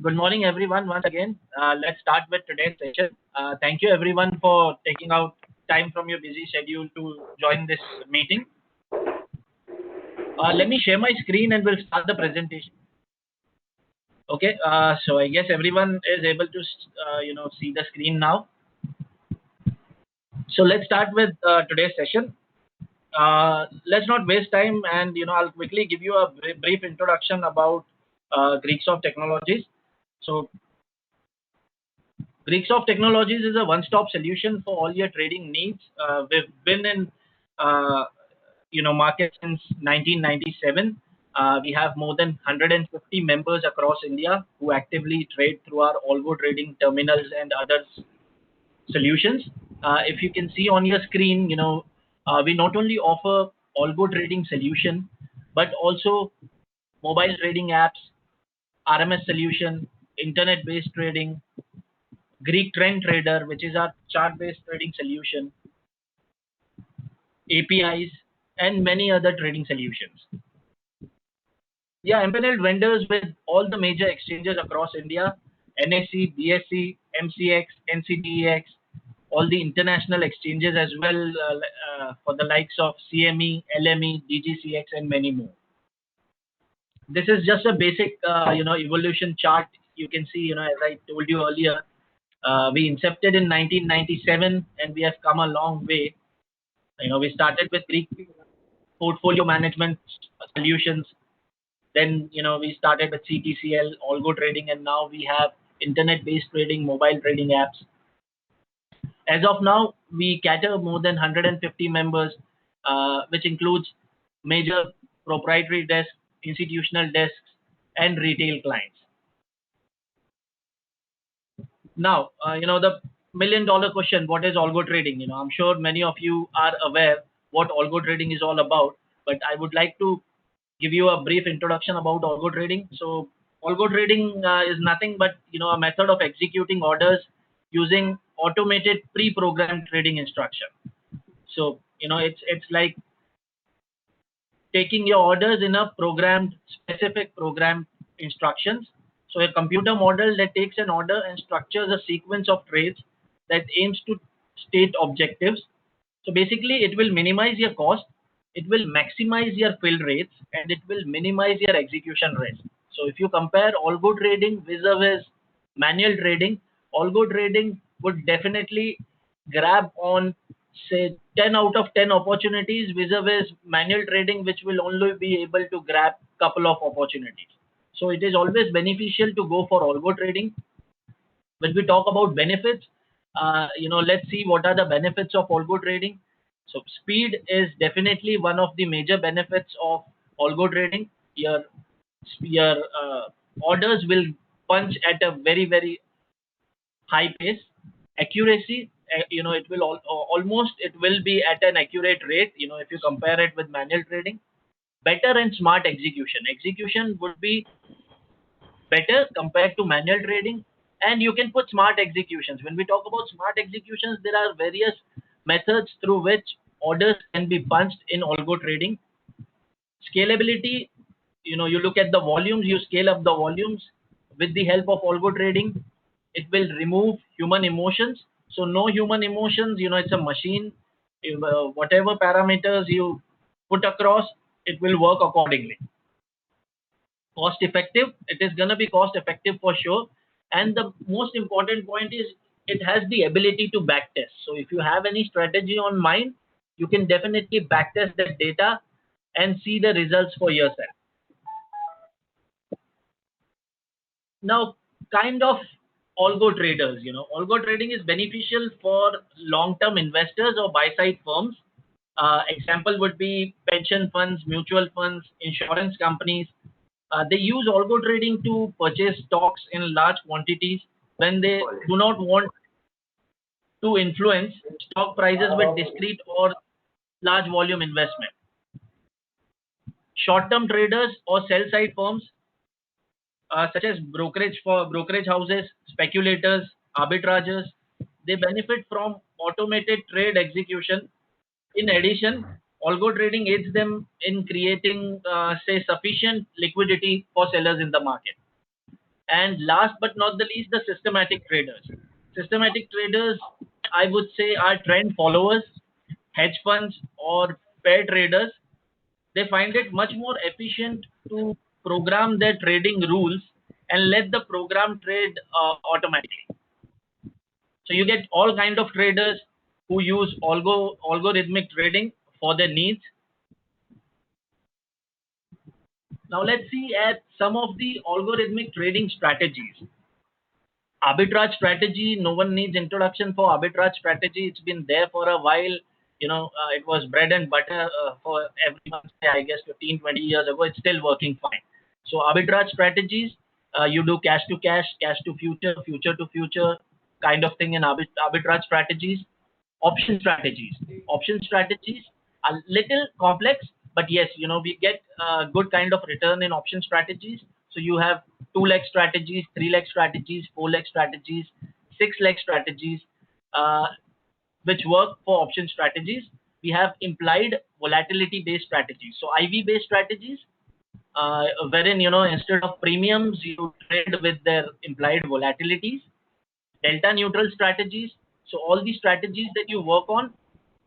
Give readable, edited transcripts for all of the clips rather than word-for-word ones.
Good morning, everyone. Once again, let's start with today's session. Thank you, everyone, for taking out time from your busy schedule to join this meeting. Let me share my screen and we'll start the presentation. Okay. So I guess everyone is able to, see the screen now. So let's start with today's session. Let's not waste time, and I'll quickly give you a brief introduction about Greeksoft technologies. So Greeksoft Technologies is a one-stop solution for all your trading needs. We've been in, market since 1997. We have more than 150 members across India who actively trade through our Algo trading terminals and other solutions. If you can see on your screen, we not only offer Algo trading solution, but also mobile trading apps, RMS solution, internet-based trading, Greek Trend Trader, which is our chart-based trading solution, APIs, and many other trading solutions. Yeah, empaneled vendors with all the major exchanges across India, NSE, BSE, MCX, NCDEX, all the international exchanges as well, for the likes of CME, LME, DGCX, and many more. This is just a basic, evolution chart. You can see, as I told you earlier, we incepted in 1997 and we have come a long way. We started with Greek portfolio management solutions. Then, we started with CTCL, Algo trading, and now we have internet-based trading, mobile trading apps. As of now, we cater more than 150 members, which includes major proprietary desks, institutional desks, and retail clients. Now, the million-dollar question: what is algo trading? I'm sure many of you are aware what algo trading is all about, but I would like to give you a brief introduction about algo trading. So, algo trading is nothing but a method of executing orders using automated pre-programmed trading instruction. So, it's like taking your orders in a specific programmed instructions. So a computer model that takes an order and structures a sequence of trades that aims to state objectives. So basically, it will minimize your cost, it will maximize your fill rates, and it will minimize your execution risk. So if you compare algo trading vis-a-vis manual trading, algo trading would definitely grab on, say, 10 out of 10 opportunities vis-a-vis manual trading, which will only be able to grab couple of opportunities. So it is always beneficial to go for algo trading. When we talk about benefits, let's see what are the benefits of algo trading. So speed is definitely one of the major benefits of algo trading. Your orders will punch at a very, very high pace. Accuracy, it will almost, it will be at an accurate rate, if you compare it with manual trading. Better and smart execution would be better compared to manual trading, and you can put smart executions. When we talk about smart executions, there are various methods through which orders can be punched in algo trading. Scalability, you look at the volumes, you scale up the volumes with the help of algo trading. It will remove human emotions. So no human emotions, it's a machine. Whatever parameters you put across, it will work accordingly. Cost effective, it is going to be cost effective for sure. And the most important point is it has the ability to backtest. So if you have any strategy on mind, you can definitely backtest that data and see the results for yourself. Now, kind of algo traders, algo trading is beneficial for long-term investors or buy-side firms. Example would be pension funds, mutual funds, insurance companies. They use algo trading to purchase stocks in large quantities when they do not want to influence stock prices with discrete or large volume investment. Short-term traders or sell-side firms, such as brokerage houses, speculators, arbitragers, they benefit from automated trade execution. In addition, algo trading aids them in creating, say, sufficient liquidity for sellers in the market. And last but not the least, the systematic traders. Systematic traders, I would say, are trend followers, hedge funds, or pair traders. They find it much more efficient to program their trading rules and let the program trade automatically. So you get all kind of traders who use algorithmic trading for their needs. Now let's see at some of the algorithmic trading strategies. Arbitrage strategy, no one needs introduction for arbitrage strategy. It's been there for a while. It was bread and butter for everyone. I guess 15, 20 years ago. It's still working fine. So arbitrage strategies, you do cash to future, future to future kind of thing in arbitrage strategies. Option strategies a little complex, but yes, we get a good kind of return in option strategies. So you have 2 leg strategies, 3 leg strategies, 4 leg strategies, 6 leg strategies, uh, which work for option strategies. We have implied volatility based strategies, so IV based strategies, wherein instead of premiums you trade with their implied volatilities. Delta neutral strategies. So all the strategies that you work on,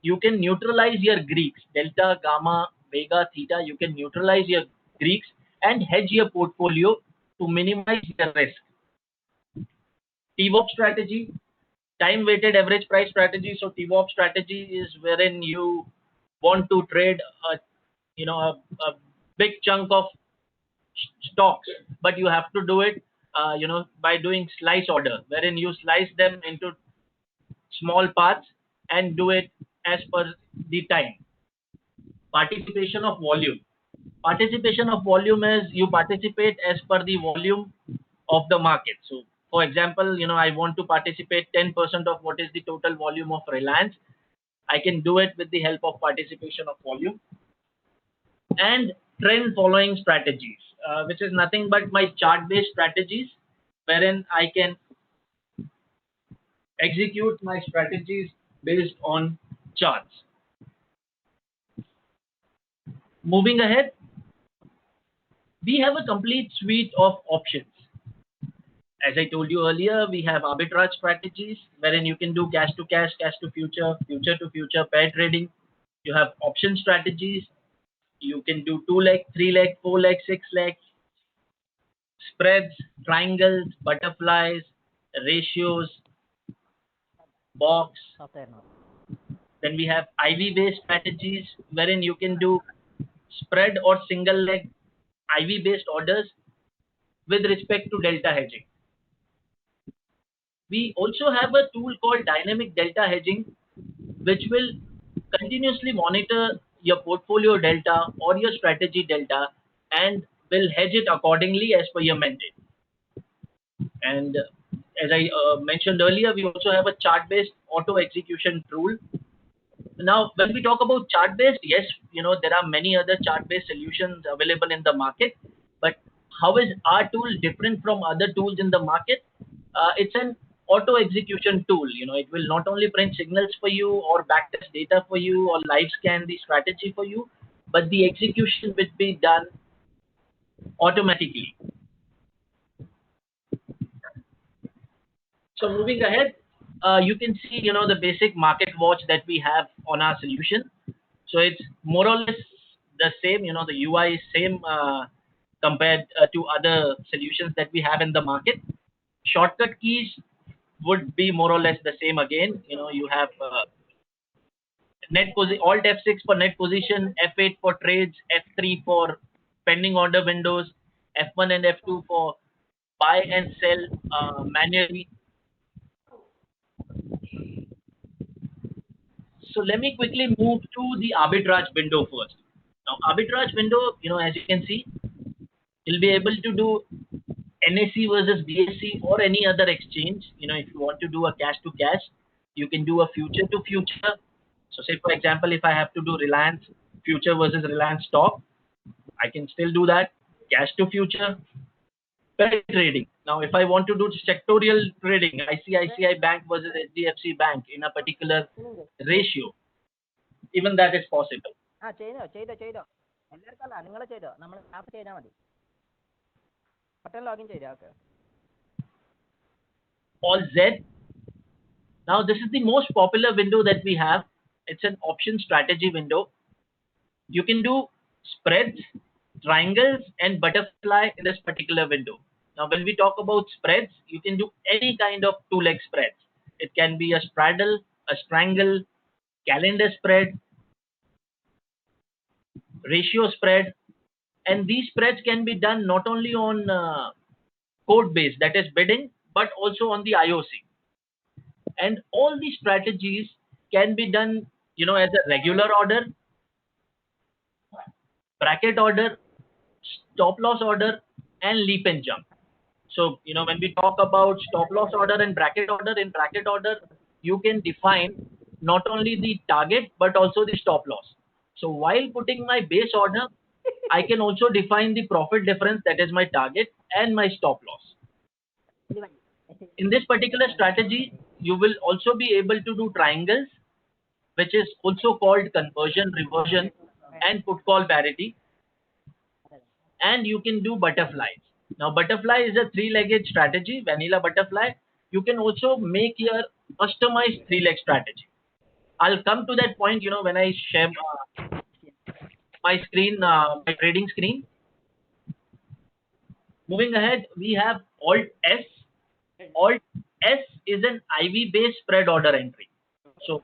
you can neutralize your Greeks, delta, gamma, vega, theta. You can neutralize your Greeks and hedge your portfolio to minimize your risk. TWOP strategy, time weighted average price strategy. So TWOP strategy is wherein you want to trade a big chunk of stocks, but you have to do it by doing slice order, wherein you slice them into small parts and do it as per the time. Participation of volume. Participation of volume is you participate as per the volume of the market. So, for example, I want to participate 10% of what is the total volume of Reliance. I can do it with the help of participation of volume. And trend following strategies, which is nothing but my chart based strategies, wherein I can execute my strategies based on charts. Moving ahead, we have a complete suite of options. As I told you earlier, we have arbitrage strategies wherein you can do cash to future, future to future, pair trading. You have option strategies. You can do 2 leg, 3 leg, 4 leg, 6 leg, spreads, triangles, butterflies, ratios, box. Then we have IV based strategies wherein you can do spread or single leg IV based orders with respect to delta hedging. We also have a tool called dynamic delta hedging, which will continuously monitor your portfolio delta or your strategy delta and will hedge it accordingly as per your mandate. And as I mentioned earlier, we also have a chart based auto execution tool. Now, when we talk about chart based, yes, there are many other chart based solutions available in the market, but how is our tool different from other tools in the market? It's an auto execution tool. It will not only print signals for you or backtest data for you or live scan the strategy for you, but the execution will be done automatically. So moving ahead, you can see the basic market watch that we have on our solution. So it's more or less the same. The UI is same compared to other solutions that we have in the market. Shortcut keys would be more or less the same again. You have net position, Alt F6 for net position, F8 for trades, F3 for pending order windows, F1 and F2 for buy and sell manually. So let me quickly move to the arbitrage window first. Now, arbitrage window, as you can see, you'll be able to do NSE versus BSE or any other exchange. If you want to do a cash to cash, you can do a future to future. So say, for example, if I have to do Reliance future versus Reliance stock, I can still do that. Cash to future, pair trading. Now, if I want to do sectorial trading, ICICI Bank versus HDFC Bank in a particular ratio, even that is possible. എല്ലാവർക്കും അല്ല നിങ്ങൾ ചെയ്തോ നമ്മൾ app ചെയ്താൽ മതി button login ചെയ്തോ okay All Z. Now this is the most popular window that we have. It's an option strategy window. You can do spreads, triangles, and butterfly in this particular window. Now, when we talk about spreads, you can do any kind of two-leg spreads. It can be a straddle, a strangle, calendar spread, ratio spread, and these spreads can be done not only on code base, that is bidding, but also on the IOC. And all these strategies can be done, as a regular order, bracket order, stop loss order, and leap and jump. So, when we talk about stop loss order and bracket order, in bracket order, you can define not only the target but also the stop loss. So, while putting my base order, I can also define the profit difference, that is my target, and my stop loss. In this particular strategy, you will also be able to do triangles, which is also called conversion, reversion, and put call parity, and you can do butterflies. Now, butterfly is a three-legged strategy, vanilla butterfly. You can also make your customized three-leg strategy. I'll come to that point, when I share my screen, my trading screen. Moving ahead, we have Alt S. Alt S is an IV-based spread order entry. So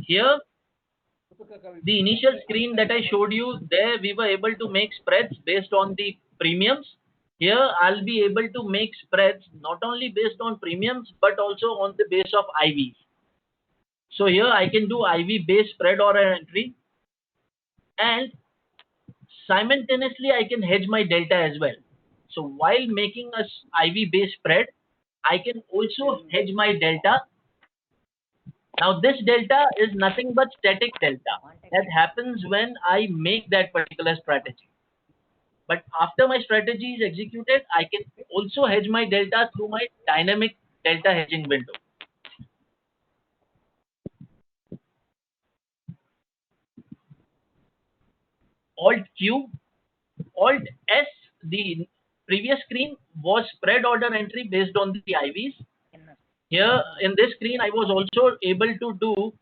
here, the initial screen that I showed you, there we were able to make spreads based on the premiums. Here I'll be able to make spreads not only based on premiums but also on the base of IVs. So here I can do IV based spread order entry, and simultaneously I can hedge my delta as well. So while making a IV based spread, I can also hedge my delta. Now this delta is nothing but static delta that happens when I make that particular strategy. But after my strategy is executed, I can also hedge my delta through my dynamic delta hedging window. Alt Q, Alt S, the previous screen was spread order entry based on the IVs. Here in this screen, I was also able to do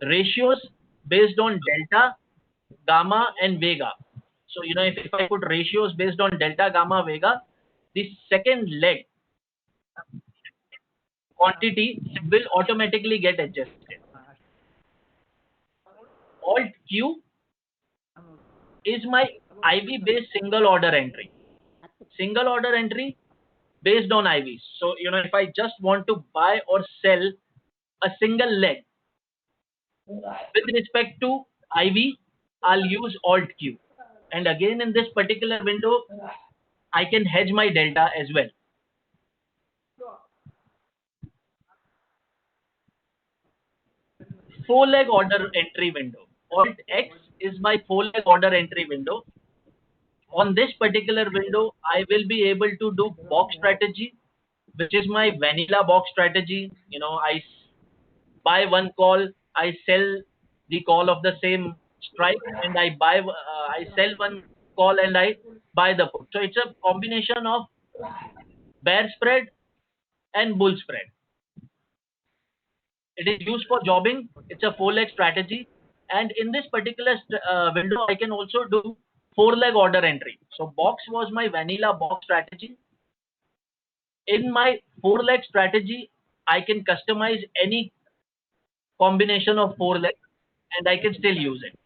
ratios based on delta, gamma, and vega. So, if I put ratios based on delta, gamma, vega, the second leg quantity will automatically get adjusted. Alt Q is my IV based single order entry. Single order entry based on IVs. So, if I just want to buy or sell a single leg with respect to IV, I'll use Alt Q. And again, in this particular window, I can hedge my delta as well. Four leg order entry window. Alt X is my four leg order entry window. On this particular window, I will be able to do box strategy, which is my vanilla box strategy. I buy one call, I sell the call of the same strike, and I sell one call and I buy the put. So it's a combination of bear spread and bull spread. It is used for jobbing. It's a four leg strategy, and in this particular window, I can also do four leg order entry. So box was my vanilla box strategy. In my four leg strategy, I can customize any combination of four legs, and I can still use it.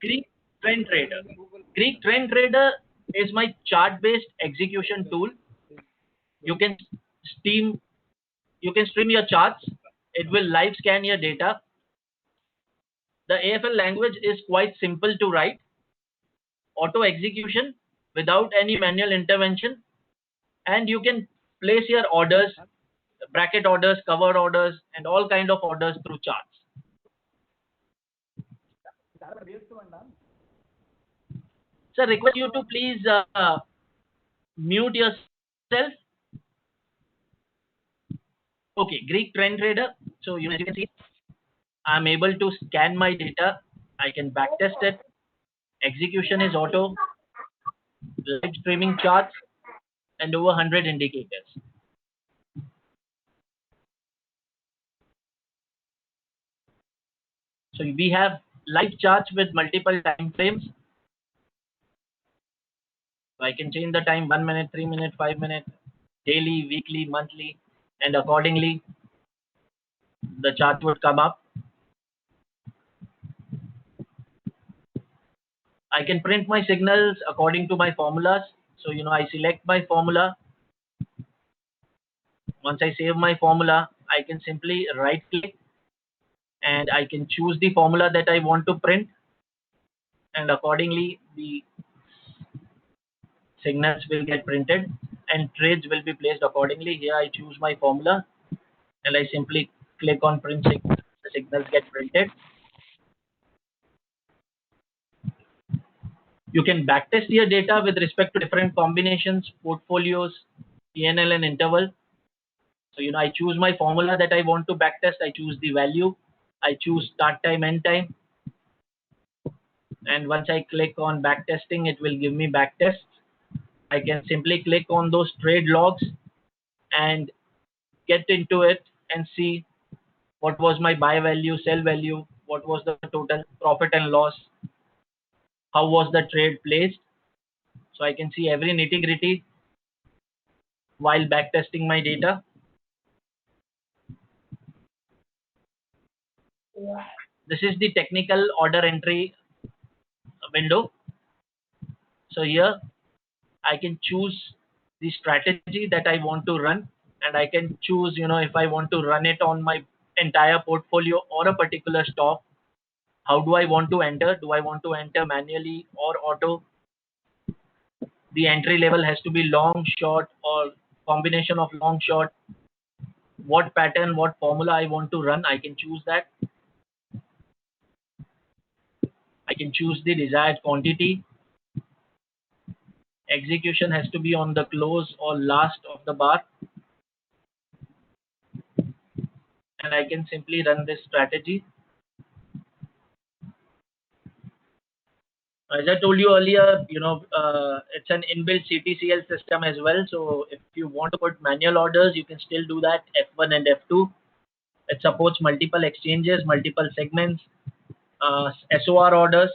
Greek Trend Trader. Greek Trend Trader is my chart-based execution tool. You can stream, you can stream your charts. It will live scan your data. The AFL language is quite simple to write. Auto execution without any manual intervention, and you can place your orders, bracket orders, cover orders, and all kind of orders through charts. So request you to please mute yourself. Okay, Greek Trend Trader. So as you can see, I'm able to scan my data. I can backtest it. Execution is auto. Live streaming charts. and over 100 indicators. So we have live charts with multiple time frames. So I can change the time 1 minute, 3 minute, 5 minute, daily, weekly, monthly, and accordingly the chart would come up. I can print my signals according to my formulas. So I select my formula. Once I save my formula, I can simply right click and I can choose the formula that I want to print, and accordingly the signals will get printed and trades will be placed accordingly. Here I choose my formula and I simply click on print signals. The signals get printed. You can backtest your data with respect to different combinations, portfolios, PNL and interval. So I choose my formula that I want to backtest. I choose the value. I choose start time, end time, and once I click on backtesting, it will give me backtests. I can simply click on those trade logs and get into it and see what was my buy value, sell value, what was the total profit and loss, how was the trade placed. So I can see every nitty gritty while backtesting my data. This is the technical order entry window. So here I can choose the strategy that I want to run, and I can choose, if I want to run it on my entire portfolio or a particular stock. How do I want to enter? Do I want to enter manually or auto? The entry level has to be long, short, or combination of long, short. What pattern, what formula I want to run, I can choose that. I can choose the desired quantity. Execution has to be on the close or last of the bar, and I can simply run this strategy. As I told you earlier, it's an inbuilt CTCL system as well. So if you want to put manual orders, you can still do that, F1 and F2. It supports multiple exchanges, multiple segments, SOR orders.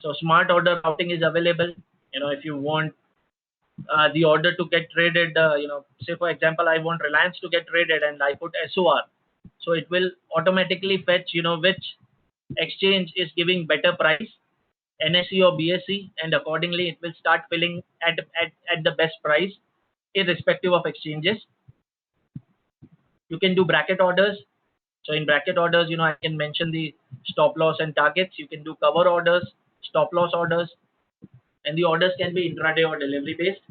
So smart order routing is available. If you want the order to get traded, say for example, I want Reliance to get traded and I put SOR. So it will automatically fetch, which exchange is giving better price, NSE or BSE, and accordingly it will start filling at the best price irrespective of exchanges. You can do bracket orders. So in bracket orders, I can mention the stop loss and targets. You can do cover orders, stop loss orders, and the orders can be intraday or delivery based.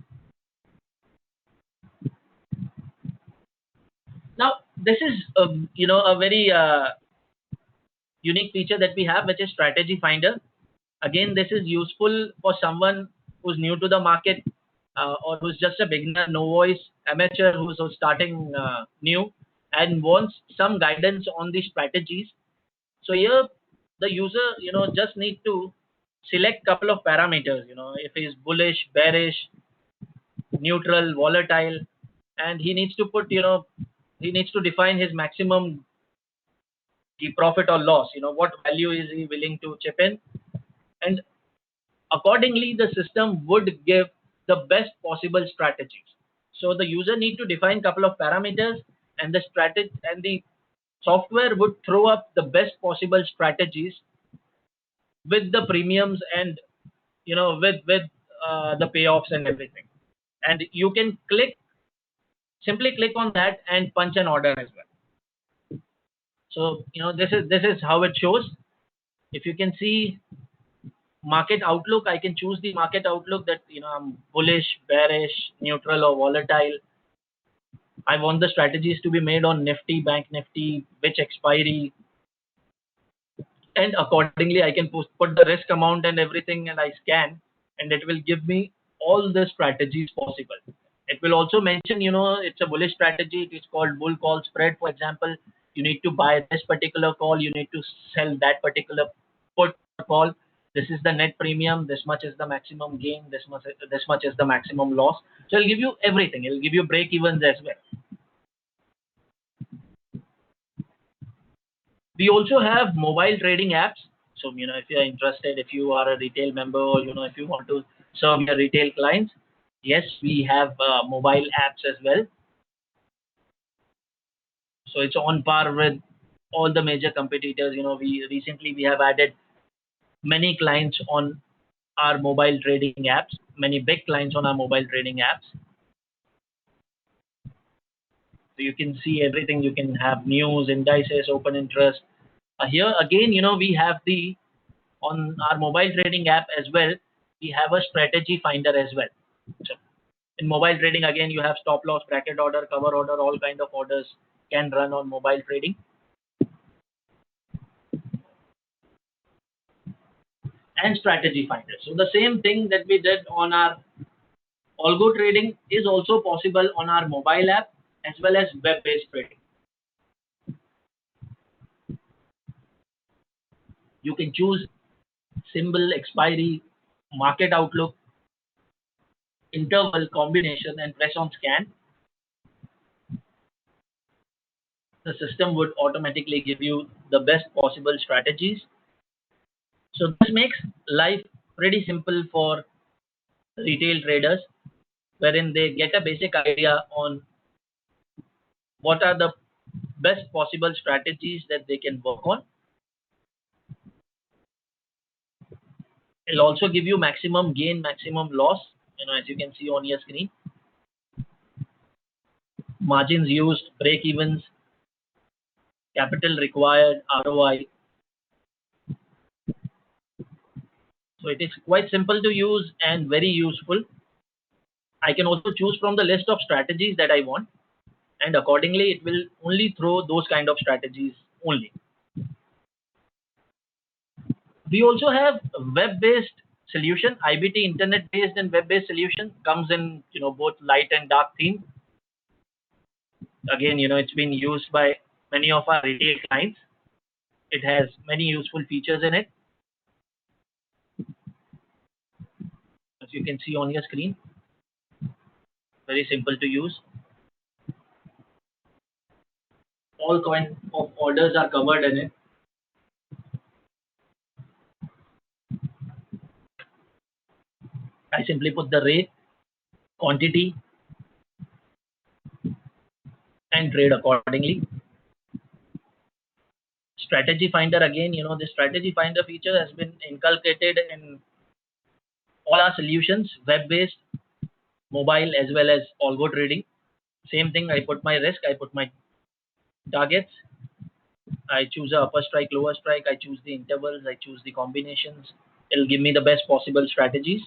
Now, this is a very unique feature that we have, which is strategy finder. Again, this is useful for someone who's new to the market, or who's just a beginner, novice, amateur who's starting new and wants some guidance on the strategies. So here the user just need to select couple of parameters, if he's bullish, bearish, neutral, volatile, and he needs to put, he needs to define his maximum profit or loss, what value is he willing to chip in, and accordingly the system would give the best possible strategies. So the user need to define couple of parameters, and the strategy and the software would throw up the best possible strategies with the premiums and with the payoffs and everything. And you can simply click on that and punch an order as well. So this is how it shows. If you can see market outlook, I can choose the market outlook that I'm bullish, bearish, neutral, or volatile. I want the strategies to be made on Nifty, Bank Nifty, which expiry, and accordingly I can put the risk amount and everything, and I scan, and it will give me all the strategies possible. It will also mention, it's a bullish strategy, it is called bull call spread. For example, you need to buy this particular call, you need to sell that particular put call. This is the net premium, this much is the maximum gain, this much is the maximum loss. So it'll give you everything. It'll give you break evens as well. We also have mobile trading apps. So, if you're interested, if you are a retail member, or, if you want to serve your retail clients, yes, we have mobile apps as well. So it's on par with all the major competitors. We have added many clients on our mobile trading apps, many big clients on our mobile trading apps. So you can see everything. You can have news, indices, open interest. Here again, we have on our mobile trading app as well, we have a strategy finder as well. So in mobile trading, again, you have stop loss, bracket order, cover order, all kind of orders can run on mobile trading, and strategy finder. So the same thing that we did on our Algo trading is also possible on our mobile app as well as web-based trading. You can choose symbol, expiry, market outlook, interval, combination, and press on scan. The system would automatically give you the best possible strategies. So this makes life pretty simple for retail traders, wherein they get a basic idea on what are the best possible strategies that they can work on. It'll also give you maximum gain, maximum loss, as you can see on your screen. Margins used, break evens, capital required, ROI. So it is quite simple to use and very useful. I can also choose from the list of strategies that I want, and accordingly it will only throw those kind of strategies only. We also have web-based solution, IBT, internet-based and web-based solution, comes in both light and dark theme. Again, it's been used by many of our retail clients. It has many useful features in it, as you can see on your screen. Very simple to use. All kind of orders are covered in it. I simply put the rate, quantity, and trade accordingly. Strategy finder, again, the strategy finder feature has been inculcated in all our solutions, web-based, mobile, as well as algo trading. Same thing, I put my risk, I put my targets, I choose a upper strike, lower strike, I choose the intervals, I choose the combinations. It'll give me the best possible strategies.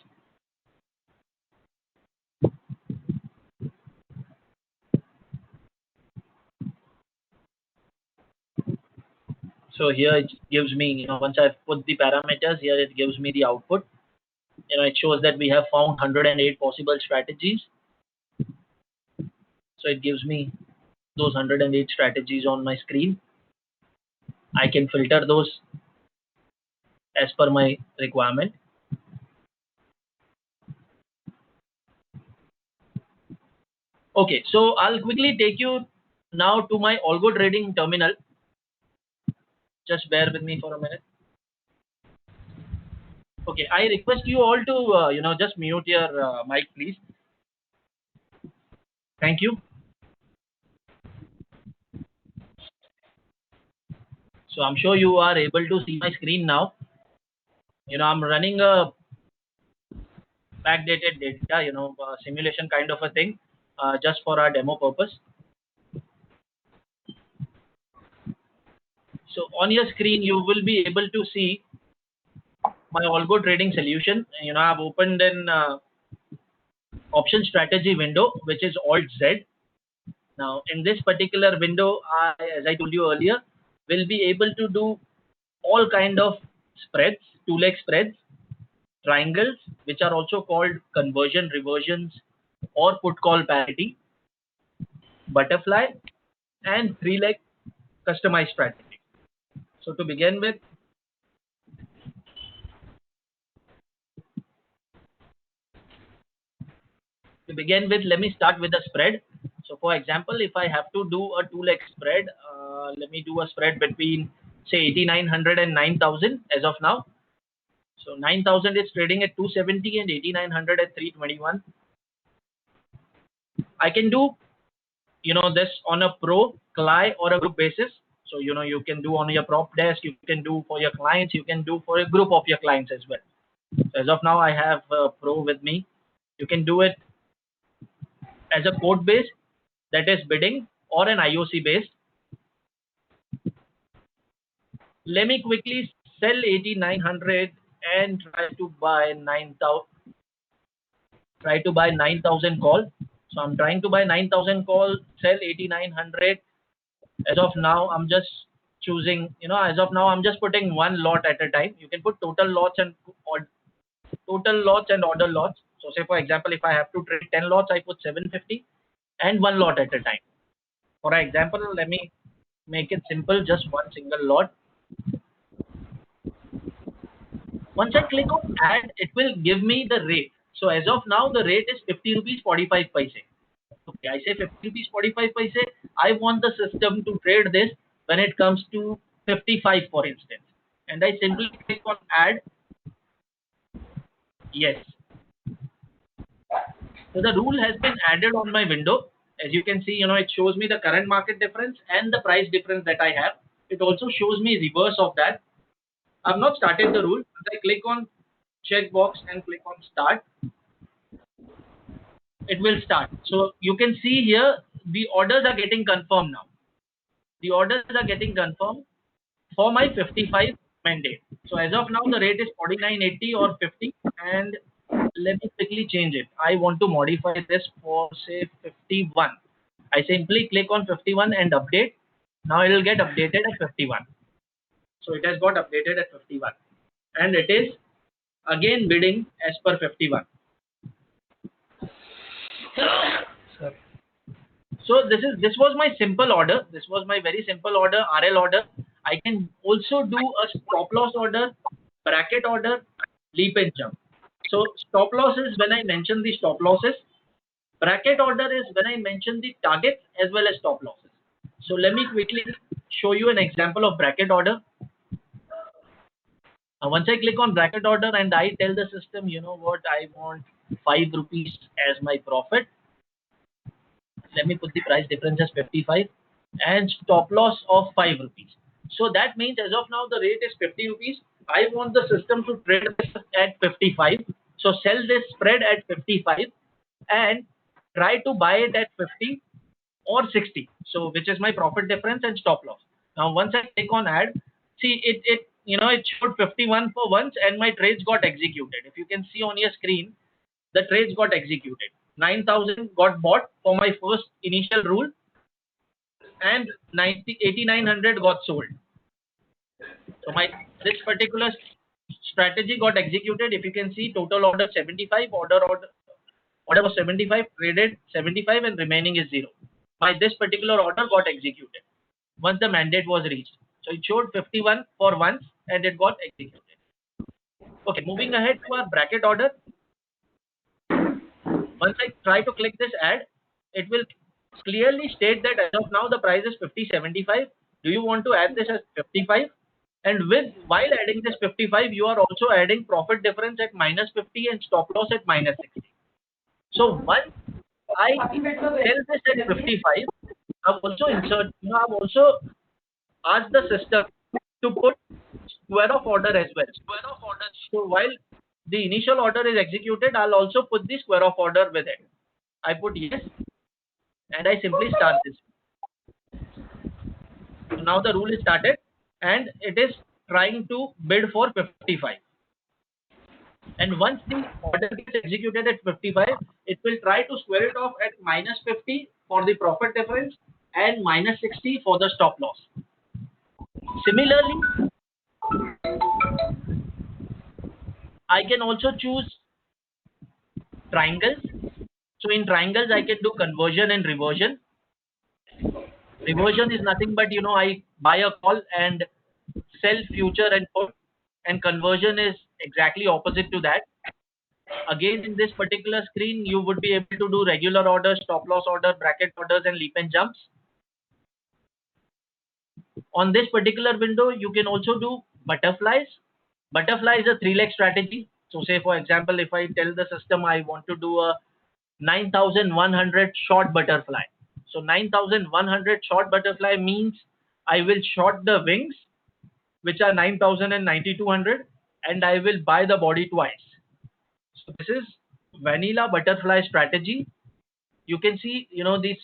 So here it gives me, once I've put the parameters, here it gives me the output. It shows that we have found 108 possible strategies. So it gives me those 108 strategies on my screen. I can filter those as per my requirement. Okay, so I'll quickly take you now to my algo trading terminal. Just bear with me for a minute. Okay, I request you all to just mute your mic, please. Thank you. So I'm sure you are able to see my screen now. I'm running a backdated data, simulation kind of a thing, just for our demo purpose. So on your screen, you will be able to see my algo trading solution. I've opened an option strategy window, which is Alt Z. Now, in this particular window, as I told you earlier, will be able to do all kind of spreads, two-leg spreads, triangles, which are also called conversion, reversions, or put call parity, butterfly, and three-leg customized strategy. So to begin with, To begin with, let me start with a spread. So for example, if I have to do a 2 leg spread, let me do a spread between say 8900 and 9000 as of now. So 9000 is trading at 270 and 8900 at 321. I can do this on a pro, cli, or a group basis. So you can do on your prop desk, you can do for your clients, you can do for a group of your clients as well. So as of now, I have pro with me. You can do it as a code based, that is bidding, or an IOC based. Let me quickly sell 8900 and try to buy 9000. Try to buy 9000 call. So I'm trying to buy 9000 call, sell 8900. As of now, I'm just choosing. As of now, I'm just putting one lot at a time. You can put total lots and order lots. So say for example, if I have to trade 10 lots, I put 750 and one lot at a time. For example, let me make it simple, just one single lot. Once I click on add, it will give me the rate. So as of now, the rate is 50 rupees 45 paise. Okay, I say 50 rupees 45 paise. I want the system to trade this when it comes to 55, for instance. And I simply click on add. Yes. So the rule has been added on my window. As you can see, it shows me the current market difference and the price difference that I have. It also shows me reverse of that. I've not started the rule. Once I click on checkbox and click on start, it will start. So you can see here the orders are getting confirmed now. The orders are getting confirmed for my 55 mandate. So as of now, the rate is 49.80 or 50, and let me quickly change it. I want to modify this for say 51. I simply click on 51 and update. Now it will get updated at 51. So it has got updated at 51, and it is again bidding as per 51. Sorry. So this was my simple order. This was my very simple order, RL order. I can also do a stop loss order, bracket order, leap and jump. So stop loss is when I mention the stop losses. Bracket order is when I mention the targets as well as stop losses. So let me quickly show you an example of bracket order. Once I click on bracket order and I tell the system, you know what, I want 5 rupees as my profit. Let me put the price difference as 55 and stop loss of 5 rupees. So that means as of now the rate is 50 rupees. I want the system to trade this at 55. So sell this spread at 55 and try to buy it at 50 or 60. So which is my profit difference and stop loss. Now once I click on add, see it showed 51 for once and my trades got executed. If you can see on your screen, the trades got executed. 9000 got bought for my first initial rule and 8900 got sold. So this particular strategy got executed. If you can see, total order 75, order was 75, traded 75, and remaining is 0. This particular order got executed once the mandate was reached. So it showed 51 for once and it got executed. Okay, moving ahead to our bracket order. Once I try to click this add, it will clearly state that as of now the price is 50.75. Do you want to add this as 55? And while adding this 55, you are also adding profit difference at -50 and stop loss at -60. So once I sell this at 55, I've also asked the system to put square of order as well. So while the initial order is executed, I'll also put the square of order with it. I put yes, and I simply start this. So now the rule is started, and it is trying to bid for 55. And once the order gets executed at 55, it will try to square it off at -50 for the profit difference and -60 for the stop loss. Similarly, I can also choose triangles. So in triangles, I can do conversion and reversion. Reversion is nothing but, I buy a call and sell future and put, and conversion is exactly opposite to that. Again, in this particular screen, you would be able to do regular orders, stop loss order, bracket orders, and leap and jumps. On this particular window, you can also do butterflies. Butterfly is a three-leg strategy. So say, for example, if I tell the system I want to do a 9,100 short butterfly. So 9,100 short butterfly means I will short the wings, which are 9,000 and 9,200, and I will buy the body twice. So this is vanilla butterfly strategy. You can see, these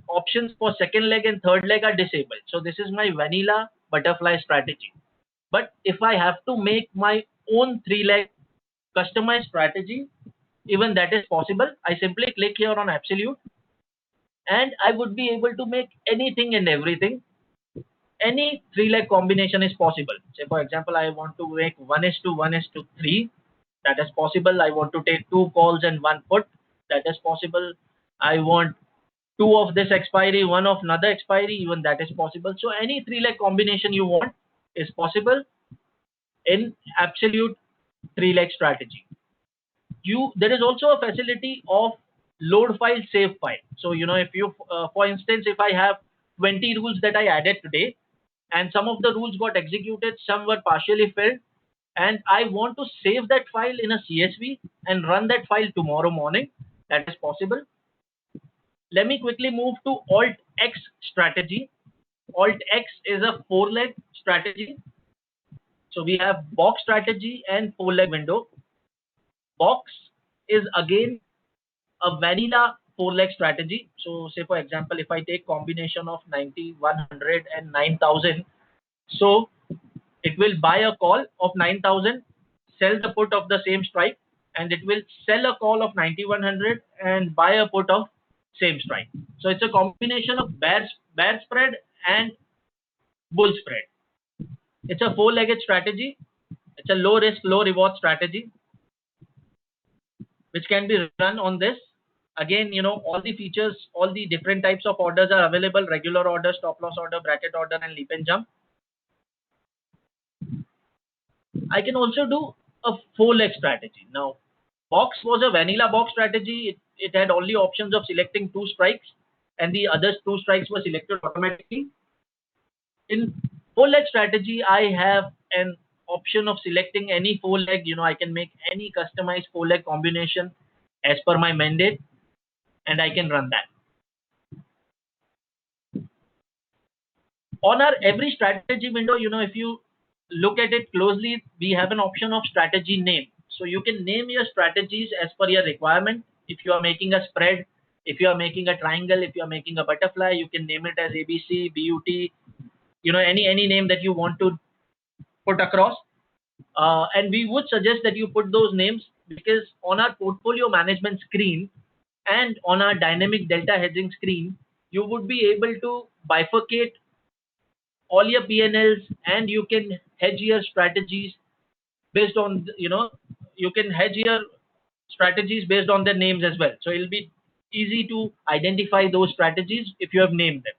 options for second leg and third leg are disabled. So this is my vanilla butterfly strategy. But if I have to make my own three-leg customized strategy, even that is possible. I simply click here on absolute, and I would be able to make anything and everything. Any three-leg combination is possible. Say, for example, I want to make 1:1:3. That is possible. I want to take two calls and one put. That is possible. I want two of this expiry, one of another expiry. Even that is possible. So any three-leg combination you want is possible in absolute three-leg strategy. There is also a facility of load file, save file. So if you for instance, if I have 20 rules that I added today, and some of the rules got executed, some were partially filled, and I want to save that file in a CSV and run that file tomorrow morning, that is possible. Let me quickly move to AltX strategy. AltX is a four-leg strategy. So we have box strategy and four-leg window. Box is again a vanilla four-leg strategy. So say, for example, if I take combination of 9,100 and 9,000, so it will buy a call of 9,000, sell the put of the same strike, and it will sell a call of 9,100 and buy a put of same strike. So it's a combination of bear spread and bull spread. It's a four-legged strategy. It's a low risk, low reward strategy, which can be run on this. Again, all the features, all the different types of orders are available: regular order, stop loss order, bracket order, and leap and jump. I can also do a four-leg strategy. Now, box was a vanilla box strategy. It had only options of selecting two strikes, and the other two strikes were selected automatically. In four-leg strategy, I have an option of selecting any four-leg. I can make any customized four-leg combination as per my mandate, and I can run that. On our every strategy window, if you look at it closely, we have an option of strategy name. So you can name your strategies as per your requirement. If you are making a spread, if you are making a triangle, if you are making a butterfly, you can name it as ABC, BUT, any name that you want to put across. And we would suggest that you put those names, because on our portfolio management screen and on our dynamic delta hedging screen, you would be able to bifurcate all your PNLs, and you can hedge your strategies based on, you can hedge your strategies based on their names as well. So it'll be easy to identify those strategies if you have named them.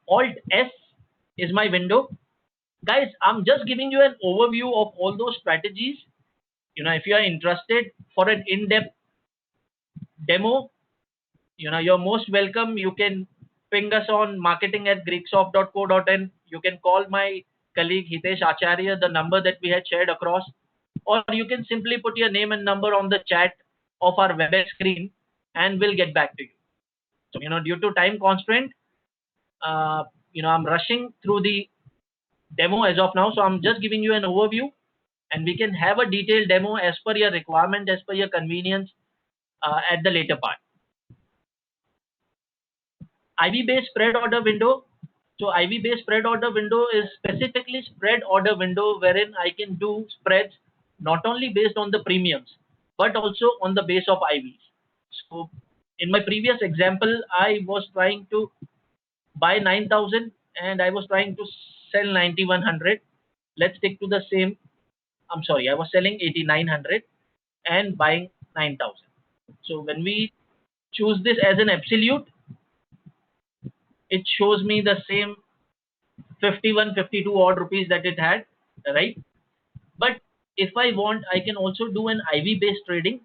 Alt S is my window. Guys, I'm just giving you an overview of all those strategies. If you are interested for an in-depth demo, you're most welcome. You can ping us on marketing@greeksoft.co.in. You can call my colleague Hitesh Acharya, the number that we had shared across, or you can simply put your name and number on the chat of our WebEx screen, and we'll get back to you. So, due to time constraint, I'm rushing through the demo as of now. So I'm just giving you an overview, and we can have a detailed demo as per your requirement, as per your convenience at the later part. IV-based spread order window. So IV-based spread order window is specifically spread order window wherein I can do spreads not only based on the premiums, but also on the base of IVs. So in my previous example, I was trying to buy 9,000 and I was trying to sell 9,100. Let's stick to the same. I'm sorry, I was selling 8,900 and buying 9,000. So when we choose this as an absolute, it shows me the same 51, 52 odd rupees that it had, right? But if I want, I can also do an IV based trading.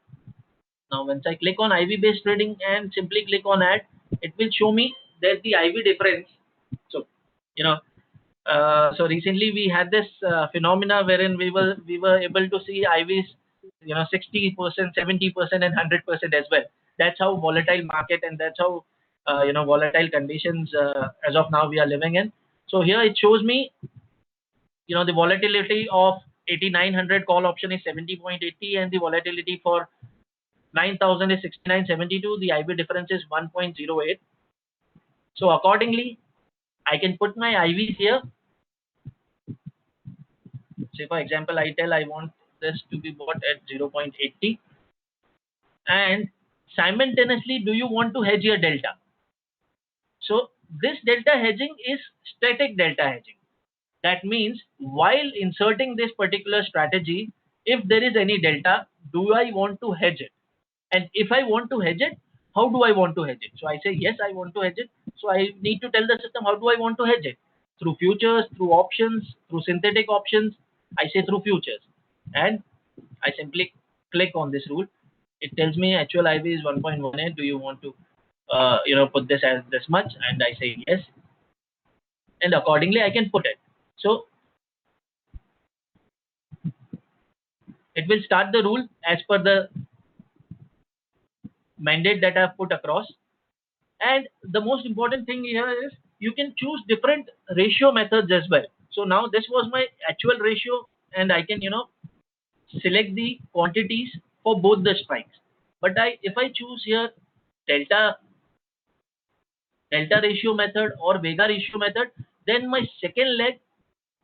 Now, once I click on IV based trading and simply click on add, it will show me there's the IV difference. So, you know, so recently we had this phenomena wherein we were able to see IVs, 60%, 70%, and 100% as well. That's how volatile market, and that's how volatile conditions as of now we are living in. So here it shows me, the volatility of 8900 call option is 70.80, and the volatility for 9000 is 69.72. The IB difference is 1.08. So accordingly, I can put my IVs here. Say for example, I tell I want this to be bought at 0.80, and simultaneously, do you want to hedge your delta? So this delta hedging is static delta hedging. That means while inserting this particular strategy, if there is any delta, do I want to hedge it? And if I want to hedge it, how do I want to hedge it? So I say, yes, I want to hedge it. So I need to tell the system, how do I want to hedge it? Through futures, through options, through synthetic options. I say through futures. And I simply click on this rule. It tells me actual IV is 1.18. Do you want to, put this as this much? And I say yes. And accordingly, I can put it. So it will start the rule as per the mandate that I've put across. And the most important thing here is you can choose different ratio methods as well. So now this was my actual ratio, and I can, select the quantities for both the strikes. But if I choose here delta ratio method or Vega ratio method, then my second leg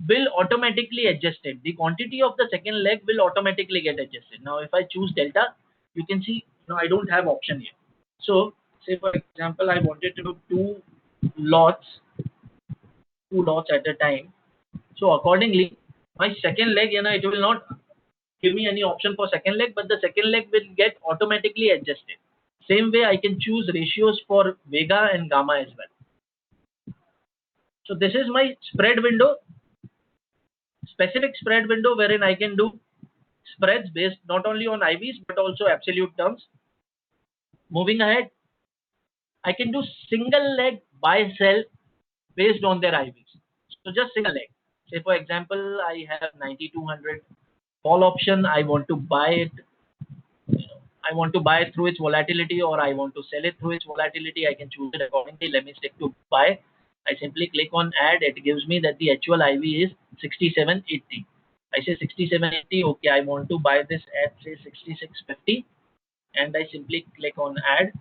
will automatically adjust it. The quantity of the second leg will automatically get adjusted. Now, if I choose delta, you can see, I don't have option here. So, say for example, I wanted to do lots, two lots at a time. So accordingly, my second leg, it will not give me any option for second leg, but the second leg will get automatically adjusted. Same way, I can choose ratios for Vega and Gamma as well. So this is my spread window, specific spread window, wherein I can do spreads based not only on IVs but also absolute terms. Moving ahead, I can do single leg buy sell based on their IVs. So just single leg. Say for example, I have 9200 call option. I want to buy it. I want to buy it through its volatility, or I want to sell it through its volatility. I can choose it accordingly. Let me stick to buy. I simply click on add. It gives me that the actual IV is 6780. I say 6780. Okay, I want to buy this at say 6650, and I simply click on add.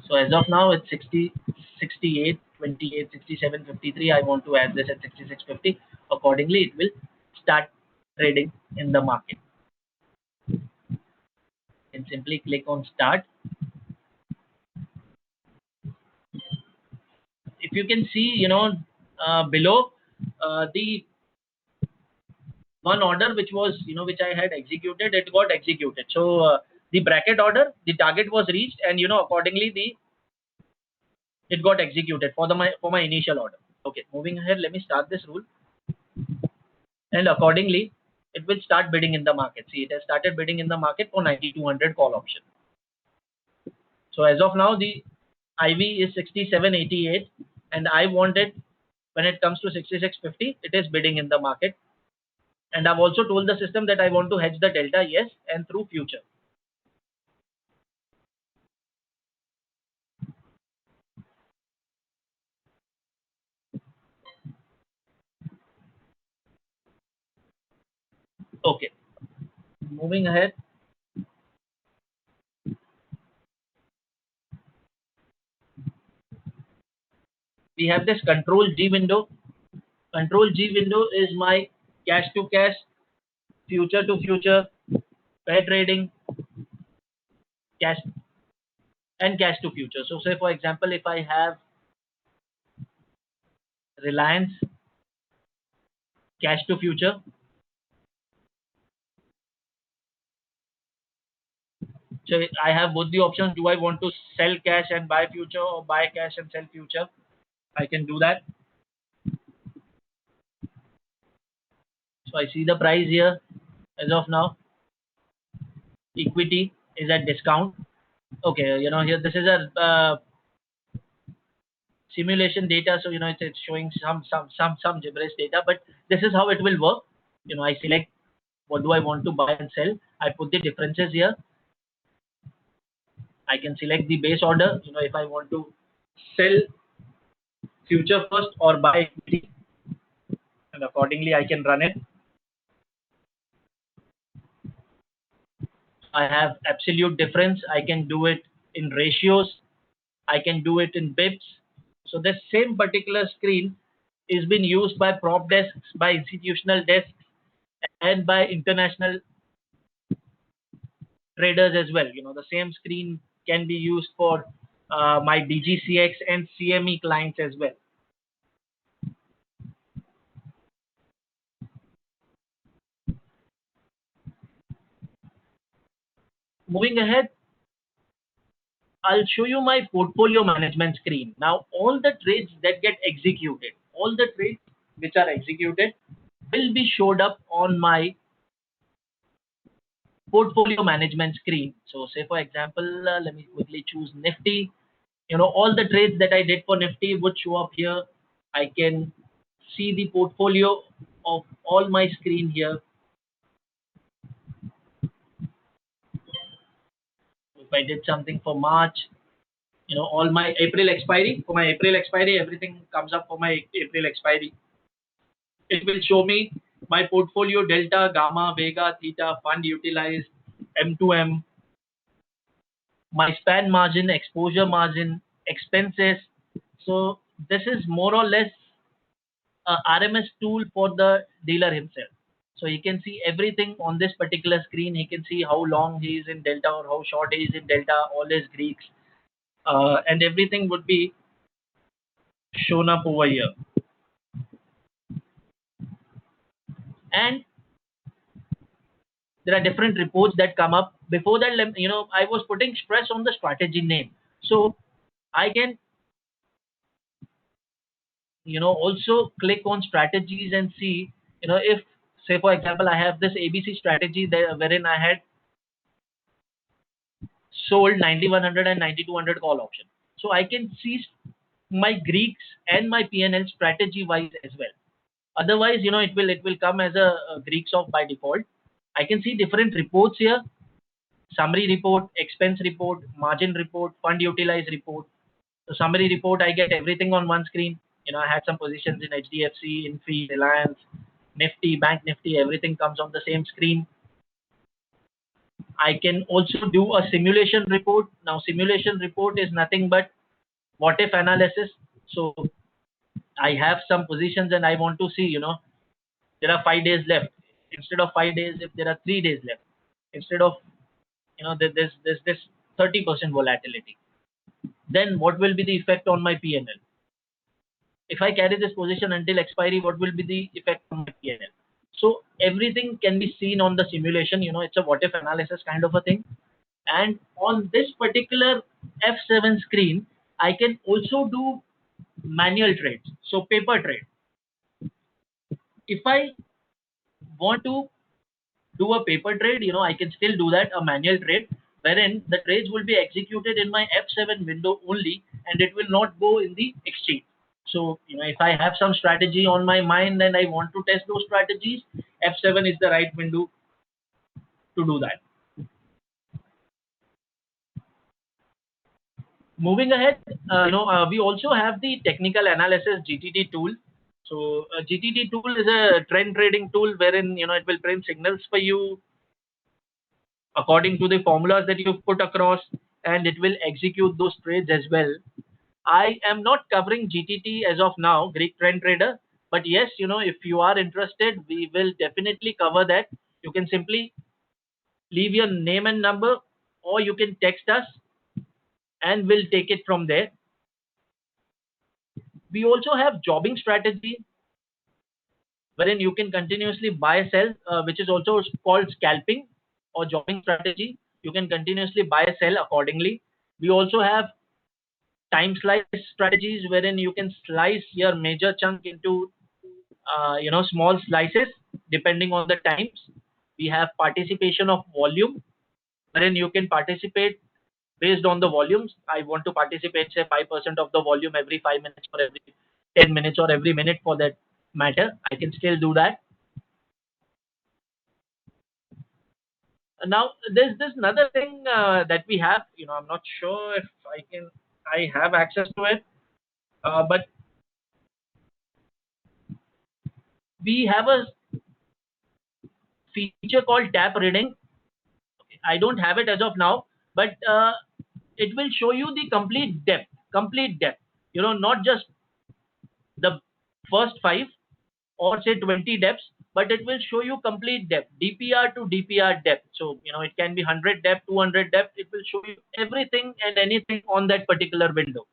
So as of now, it's 60, 68, 28, 67, 53. I want to add this at 6650. Accordingly, it will start trading in the market. And simply click on start. If you can see, below the one order which was, which I had executed, it got executed. So the bracket order, the target was reached, and accordingly it got executed for my initial order. Okay, moving ahead, let me start this rule, and accordingly it will start bidding in the market. See, it has started bidding in the market for 9200 call option. So as of now, the IV is 6788, and I want it when it comes to 6650, it is bidding in the market. And I've also told the system that I want to hedge the delta, yes, and through future. Okay, moving ahead. We have this control G window. Control G window is my cash to cash, future to future, pair trading, cash and cash to future. So say for example, if I have Reliance cash to future, so I have both the options. Do I want to sell cash and buy future, or buy cash and sell future? I can do that. So I see the price here as of now. Equity is at discount. Okay, here this is a simulation data, so it's showing some gibberish data, but this is how it will work. I select what do I want to buy and sell. I put the differences here. I can select the base order, if I want to sell future first or buy equity, and accordingly I can run it. I have absolute difference. I can do it in ratios. I can do it in bips. So the same particular screen is being used by prop desks, by institutional desks, and by international traders as well. The same screen can be used for my DGCX and CME clients as well. Moving ahead, I'll show you my portfolio management screen. Now, all the trades that get executed, all the trades which are executed will be showed up on my portfolio management screen. So say for example, let me quickly choose Nifty. All the trades that I did for Nifty would show up here. I can see the portfolio of all my screen here. If I did something for March, all my April expiry, for my April expiry, everything comes up for my April expiry. It will show me my portfolio delta, gamma, vega, theta, fund utilized, M2M, my span margin, exposure margin, expenses. So this is more or less a RMS tool for the dealer himself. So he can see everything on this particular screen. He can see how long he is in delta or how short he is in delta, all his Greeks, and everything would be shown up over here. And there are different reports that come up. Before that, I was putting stress on the strategy name. So I can, also click on strategies and see, if, say, for example, I have this ABC strategy there wherein I had sold 9100 and 9200 call option. So I can see my Greeks and my PNL strategy wise as well. Otherwise, it will come as a Greeksoft by default. I can see different reports here: summary report, expense report, margin report, fund utilized report. So summary report, I get everything on one screen. I had some positions in HDFC, Infi, Reliance, Nifty, Bank Nifty, everything comes on the same screen. I can also do a simulation report. Now, simulation report is nothing but what if analysis. So I have some positions and I want to see, there are 5 days left. Instead of 5 days, if there are 3 days left, instead of, there's this 30% volatility, then what will be the effect on my PNL? If I carry this position until expiry, what will be the effect on my PNL? So everything can be seen on the simulation. It's a what if analysis kind of a thing. And on this particular F7 screen, I can also do manual trades, so paper trade. If I want to do a paper trade, I can still do that, a manual trade, wherein the trades will be executed in my F7 window only, and it will not go in the exchange. So, if I have some strategy on my mind and I want to test those strategies, F7 is the right window to do that. Moving ahead, we also have the technical analysis GTT tool. So GTT tool is a trend trading tool wherein it will print signals for you according to the formulas that you've put across, and it will execute those trades as well. I am not covering GTT as of now, Greek Trend Trader, but yes, if you are interested, we will definitely cover that. You can simply leave your name and number, or you can text us and we'll take it from there. We also have jobbing strategy, wherein you can continuously buy sell, which is also called scalping or jobbing strategy. You can continuously buy sell accordingly. We also have time slice strategies, wherein you can slice your major chunk into small slices, depending on the times. We have participation of volume, wherein you can participate based on the volumes. I want to participate, say, 5% of the volume every 5 minutes or every 10 minutes or every minute for that matter. I can still do that. Now, there's another thing that we have. I'm not sure if I have access to it, but we have a feature called tap reading. I don't have it as of now, but it will show you the complete depth. Not just the first five or say 20 depths, but it will show you complete depth, DPR to DPR depth. So, it can be 100 depth, 200 depth. It will show you everything and anything on that particular window.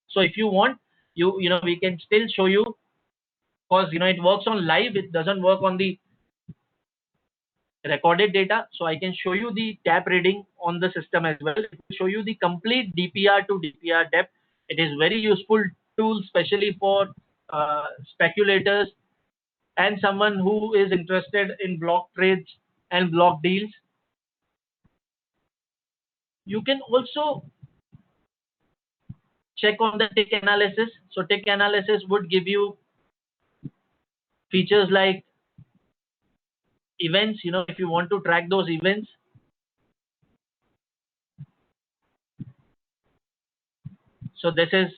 So if you want, we can still show you, because, it works on live. It doesn't work on the recorded data. So I can show you the tap reading on the system as well. It will show you the complete DPR to DPR depth. It is very useful tool, especially for speculators and someone who is interested in block trades and block deals. You can also check on the tick analysis. So tick analysis would give you features like events. If you want to track those events. So this is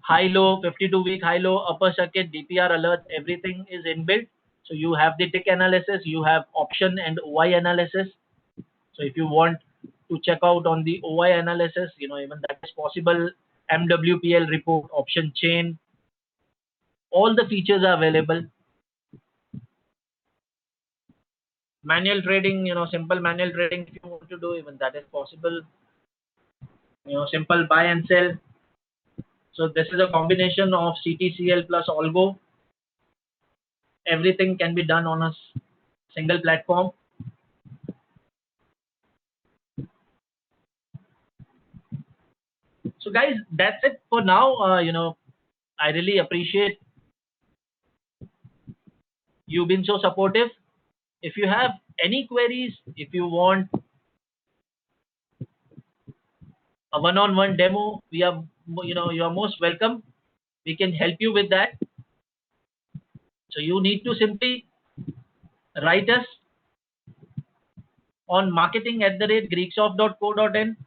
high low, 52-week high low, upper circuit, DPR alert, everything is inbuilt. So you have the tick analysis, you have option and OI analysis. So if you want to check out on the OI analysis, even that is possible. MWPL report, option chain, all the features are available. Manual trading, simple manual trading, if you want to do, even that is possible. Simple buy and sell. So this is a combination of CTCL plus Algo. Everything can be done on a single platform. So guys, that's it for now. I really appreciate you being so supportive. If you have any queries, if you want a one-on-one demo, you are most welcome. We can help you with that. So you need to simply write us on marketing@greeksoft.co.in.